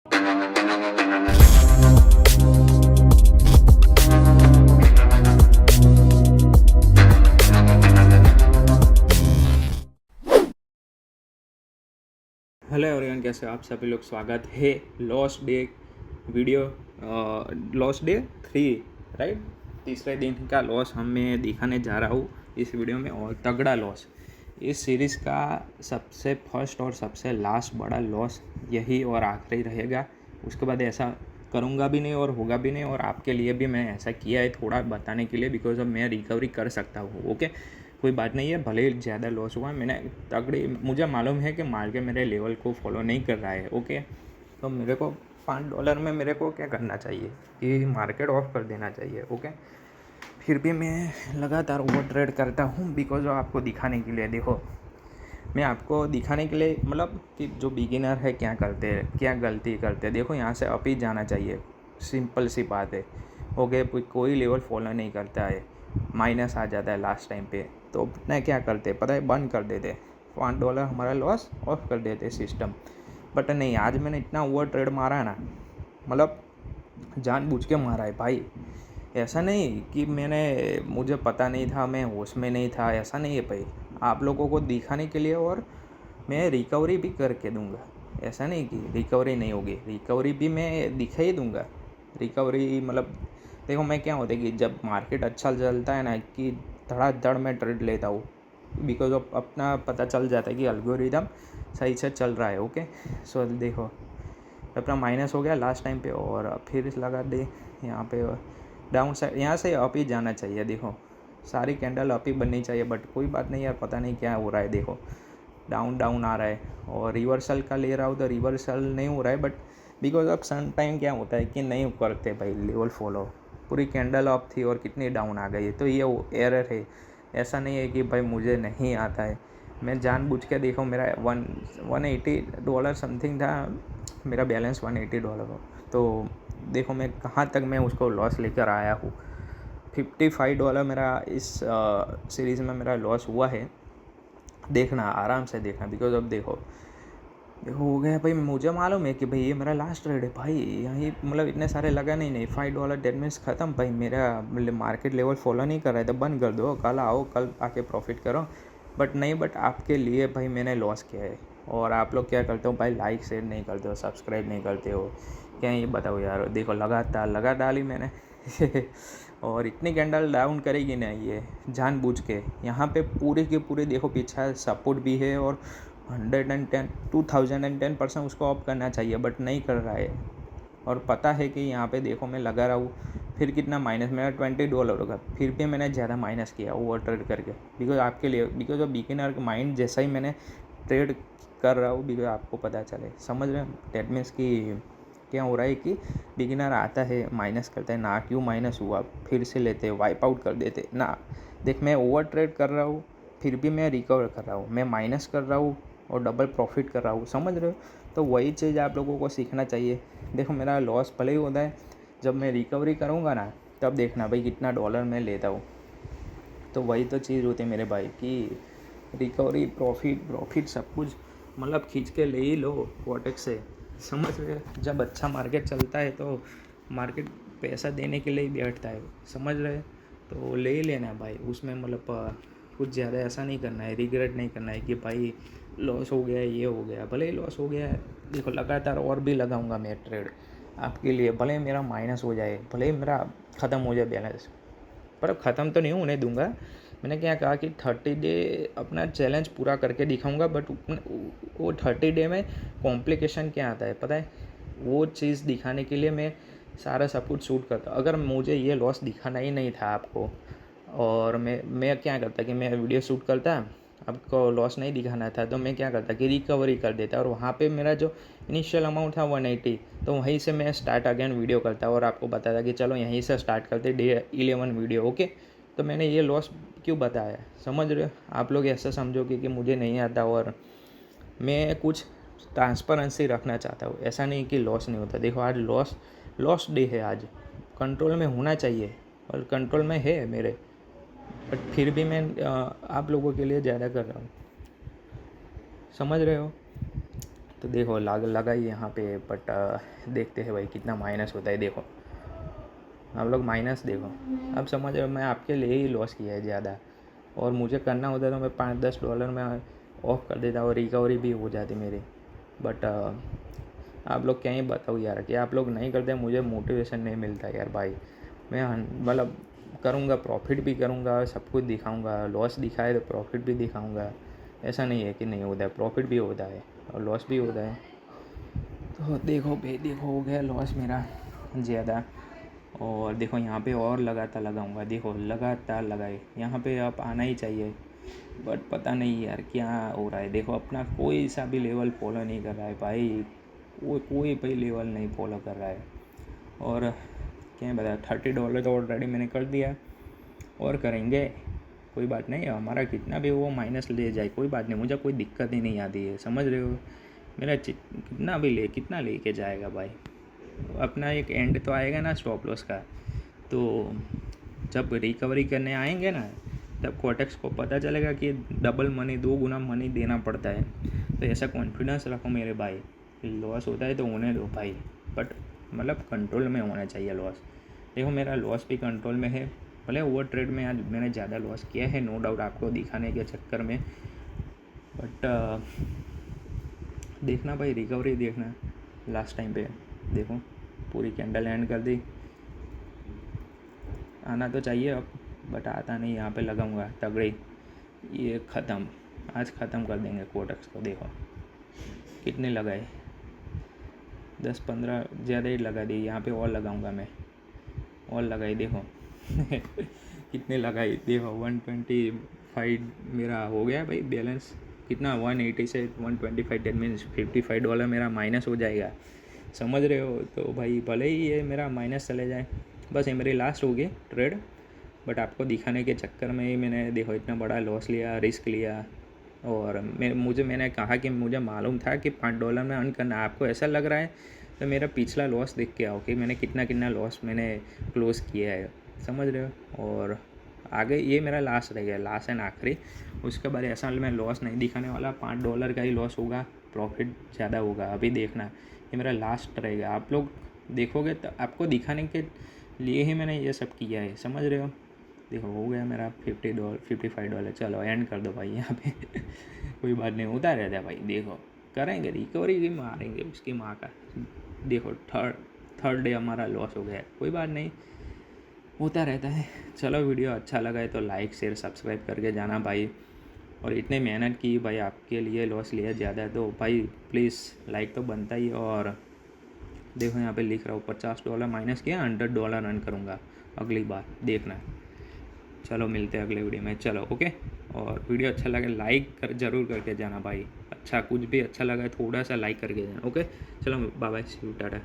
Hello everyone, कैसे हो आप सभी लोग। स्वागत है lost day video, lost day 3, right. तीसरे दिन का लॉस मैं दिखाने जा रहा हूँ इस वीडियो में, और तगड़ा लॉस। इस सीरीज़ का सबसे फर्स्ट और सबसे लास्ट बड़ा लॉस यही और आखिरी रहेगा। उसके बाद ऐसा करूँगा भी नहीं और होगा भी नहीं, और आपके लिए भी मैं ऐसा किया है थोड़ा बताने के लिए, बिकॉज अब मैं रिकवरी कर सकता हूँ। ओके, कोई बात नहीं है, भले ही ज़्यादा लॉस हुआ, मैंने तगड़ी, मुझे मालूम है कि मार्केट मेरे लेवल को फॉलो नहीं कर रहा है। ओके, तो मेरे को $5 में मेरे को क्या करना चाहिए कि मार्केट ऑफ कर देना चाहिए। ओके, फिर भी मैं लगातार ओवर ट्रेड करता हूँ, बिकॉज आपको दिखाने के लिए। देखो, मैं आपको दिखाने के लिए, मतलब कि जो बिगिनर है क्या करते हैं, क्या गलती करते हैं। देखो, यहाँ से अप ही जाना चाहिए, सिंपल सी बात है। ओके, कोई लेवल फॉलो नहीं करता है, माइनस आ जाता है लास्ट टाइम पे, तो अपने क्या करते पता है, बंद कर देते। $5 हमारा लॉस ऑफ कर देते सिस्टम। बट नहीं, आज मैंने इतना ओवर ट्रेड मारा है ना, मतलब जानबूझ के मारा है भाई। ऐसा नहीं कि मुझे पता नहीं था, मैं होश में नहीं था, ऐसा नहीं है भाई। आप लोगों को दिखाने के लिए, और मैं रिकवरी भी करके दूंगा। ऐसा नहीं कि रिकवरी नहीं होगी, रिकवरी भी मैं दिखा ही दूंगा। रिकवरी मतलब देखो, मैं क्या होता है कि जब मार्केट अच्छा चलता है ना, कि धड़ाधड़ में ट्रेड लेता हूँ, बिकॉज ऑफ अपना पता चल जाता है कि एल्गोरिदम सही से चल रहा है। ओके, सो देखो, अपना माइनस हो गया लास्ट टाइम पे, और फिर लगा दे यहाँ पे डाउन साइड, यहाँ से अप ही जाना चाहिए। देखो, सारी कैंडल अप ही बननी चाहिए, बट कोई बात नहीं यार, पता नहीं क्या हो रहा है। देखो, डाउन डाउन आ रहा है, और रिवर्सल का ले रहा हूँ तो रिवर्सल नहीं हो रहा है। But because of some time क्या होता है कि नहीं करते भाई लेवल फॉलो। पूरी कैंडल अप थी और कितनी डाउन आ गई है, तो ये एरर है। ऐसा नहीं है कि भाई मुझे नहीं आता है, मैं जानबूझ के। देखो, मेरा $180 समथिंग था, मेरा बैलेंस $180 हो, तो देखो मैं कहाँ तक मैं उसको लॉस लेकर आया हूँ। $55 मेरा इस सीरीज़ में मेरा लॉस हुआ है। देखना, आराम से देखना, बिकॉज अब देखो हो गया भाई। मुझे मालूम है कि भाई ये मेरा लास्ट ट्रेड है भाई, यहीं मतलब इतने सारे लगा नहीं $5 डेट मीन्स ख़त्म भाई। मेरा मार्केट लेवल फॉलो नहीं कर रहा है तो बंद कर दो, कल आओ, कल आके प्रॉफिट करो। बट नहीं, बट आपके लिए भाई मैंने लॉस किया है। और आप लोग क्या करते हो भाई, लाइक शेयर नहीं करते हो, सब्सक्राइब नहीं करते हो, क्या ये बताओ यार। देखो, लगातार लगा डाली मैंने और इतनी कैंडल डाउन करेगी ना ये जानबूझ के। यहाँ पे पूरे के पूरे देखो, पीछे सपोर्ट भी है, और 2010% उसको ऑफ करना चाहिए, बट नहीं कर रहा है। और पता है कि यहाँ पे देखो, मैं लगा रहा हूँ, फिर कितना माइनस, मेरा $20 होगा, फिर भी मैंने ज़्यादा माइनस किया ओवर ट्रेड करके। बिकॉज आपके लिए, बिकॉज ऑफ बिगिनर का माइंड जैसा ही मैंने ट्रेड कर रहा हूँ, बिकॉज आपको पता चले, समझ रहे हैं। डेट मीन्स कि क्या हो रहा है कि बिगिनर आता है, माइनस करता है ना, क्यों माइनस हुआ, फिर से लेते, वाइप आउट कर देते ना। देख, मैं ओवर ट्रेड कर रहा हूँ, फिर भी मैं रिकवर कर रहा हूँ, मैं माइनस कर रहा हूँ और डबल प्रॉफिट कर रहा हूँ, समझ रहे हो। तो वही चीज़ आप लोगों को सीखना चाहिए। देखो, मेरा लॉस भले ही होता है, जब मैं रिकवरी करूँगा ना, तब देखना भाई कितना डॉलर मैं लेता हूँ। तो वही तो चीज़ होती है मेरे भाई, कि रिकवरी, प्रॉफिट सब कुछ मतलब खींच के ले ही लो कोटेक्स से, समझ रहे। जब अच्छा मार्केट चलता है तो मार्केट पैसा देने के लिए ही बैठता है, समझ रहे। तो ले ही लेना है भाई, उसमें मतलब कुछ ज़्यादा ऐसा नहीं करना है, रिग्रेट नहीं करना है कि भाई लॉस हो गया, ये हो गया। भले ही लॉस हो गया है, देखो लगातार और भी लगाऊंगा मैं ट्रेड आपके लिए, भले ही मेरा माइनस हो जाए, भले ही मेरा ख़त्म हो जाए बैलेंस, पर अब ख़त्म तो नहीं होने दूंगा। मैंने क्या कहा कि 30 डे अपना चैलेंज पूरा करके दिखाऊंगा। बट वो 30 डे में कॉम्प्लिकेशन क्या आता है पता है, वो चीज़ दिखाने के लिए मैं सारा सब कुछ शूट करता। अगर मुझे ये लॉस दिखाना ही नहीं था आपको, और मैं क्या करता कि मैं वीडियो शूट करता, आपको लॉस नहीं दिखाना था, तो मैं क्या करता कि रिकवरी कर देता, और वहाँ पे मेरा जो इनिशियल अमाउंट था 180, तो वहीं से मैं स्टार्ट अगेन वीडियो करता और आपको बताता कि चलो यहीं से स्टार्ट करते डे 11 वीडियो। ओके, तो मैंने ये लॉस क्यों बताया, समझ रहे हो। आप लोग ऐसा समझोगे कि मुझे नहीं आता, और मैं कुछ ट्रांसपेरेंसी रखना चाहता हूँ, ऐसा नहीं कि लॉस नहीं होता। देखो, आज लॉस डे है, आज कंट्रोल में होना चाहिए, और कंट्रोल में है मेरे, बट फिर भी मैं आप लोगों के लिए ज़्यादा कर रहा हूँ, समझ रहे हो। तो देखो लगाई यहाँ पे, बट देखते हैं भाई कितना माइनस होता है। देखो आप लोग माइनस देखो, अब समझ रहे हो मैं आपके लिए ही लॉस किया है ज़्यादा, और मुझे करना होता तो मैं $5-10 में ऑफ कर देता और रिकवरी भी हो जाती मेरी। बट आप लोग क्या ही बताओ यार कि आप लोग नहीं करते, मुझे मोटिवेशन नहीं मिलता यार भाई। मैं मतलब करूँगा, प्रॉफिट भी करूँगा, सब कुछ दिखाऊँगा, लॉस दिखाए तो प्रॉफिट भी दिखाऊँगा। ऐसा नहीं है कि नहीं होता है, प्रॉफिट भी होता है और लॉस भी होता है। तो देखो भाई, देखो हो गया लॉस मेरा ज़्यादा। और देखो यहाँ पे और लगातार लगाऊंगा, देखो लगातार लगाए, यहाँ पे आप आना ही चाहिए, बट पता नहीं यार क्या हो रहा है। देखो अपना कोई सा भी लेवल फॉलो नहीं कर रहा है भाई, कोई भी लेवल नहीं फॉलो कर रहा है। और क्या बता, $30 तो ऑलरेडी मैंने कर दिया, और करेंगे, कोई बात नहीं। हमारा कितना भी वो माइनस ले जाए कोई बात नहीं, मुझे कोई दिक्कत ही नहीं आती है, समझ रहे हो। मेरा कितना लेके जाएगा भाई, अपना एक एंड तो आएगा ना स्टॉप लॉस का। तो जब रिकवरी करने आएंगे ना, तब कोटेक्स को पता चलेगा कि डबल मनी, 2 गुना मनी देना पड़ता है। तो ऐसा कॉन्फिडेंस रखो मेरे भाई, लॉस होता है तो होने दो भाई, बट मतलब कंट्रोल में होना चाहिए लॉस। देखो मेरा लॉस भी कंट्रोल में है, भले ओवर ट्रेड में आज मैंने ज़्यादा लॉस किया है, नो डाउट, आपको दिखाने के चक्कर में। बट देखना भाई, रिकवरी देखना। लास्ट टाइम पे देखो पूरी कैंडल एंड कर दी, आना तो चाहिए अब, बट आता नहीं। यहाँ पे लगाऊंगा तगड़ी, ये ख़त्म, आज ख़त्म कर देंगे कोटेक्स को। देखो कितने लगाए, 10-15 ज़्यादा ही लगा दी। यहाँ पे और लगाऊंगा मैं, और लगाई देखो कितने लगाई देखो, 125 मेरा हो गया भाई बैलेंस। कितना, 180 से 125, दैट मीन्स $55 मेरा माइनस हो जाएगा, समझ रहे हो। तो भाई भले ही ये मेरा माइनस चले जाए, बस ये मेरी लास्ट होगी ट्रेड, बट आपको दिखाने के चक्कर में ही मैंने देखो इतना बड़ा लॉस लिया, रिस्क लिया। और मैंने कहा कि मुझे मालूम था कि $5 में अर्न करना। आपको ऐसा लग रहा है तो मेरा पिछला लॉस देख के आओ कि मैंने कितना लॉस मैंने क्लोज़ किया है, समझ रहे हो। और आगे ये मेरा लास्ट रह गया, लास्ट एंड आखिरी। उसके बाद ऐसा मैं लॉस नहीं दिखाने वाला, $5 का ही लॉस होगा, प्रॉफिट ज़्यादा होगा। अभी देखना, ये मेरा लास्ट रहेगा। आप लोग देखोगे तो आपको दिखाने के लिए ही मैंने ये सब किया है, समझ रहे हो। देखो हो गया मेरा $55। चलो एंड कर दो भाई यहाँ पे कोई बात नहीं, होता रहता है भाई, देखो करेंगे रिकवरी भी, मारेंगे उसकी माँ का। देखो थर्ड डे हमारा लॉस हो गया, कोई बात नहीं, होता रहता है। चलो वीडियो अच्छा लगा है तो लाइक शेयर सब्सक्राइब करके जाना भाई। और इतने मेहनत की भाई, आपके लिए लॉस लिया ज़्यादा है तो भाई प्लीज़ लाइक तो बनता ही। और देखो यहाँ पे लिख रहा हूँ $50 माइनस किया, $100 रन करूँगा अगली बार, देखना। चलो मिलते हैं अगले वीडियो में, चलो ओके। और वीडियो अच्छा लगे लाइक ज़रूर करके जाना भाई, अच्छा कुछ भी अच्छा लगा थोड़ा सा लाइक करके जाना, ओके। चलो bye bye, see you, Tata.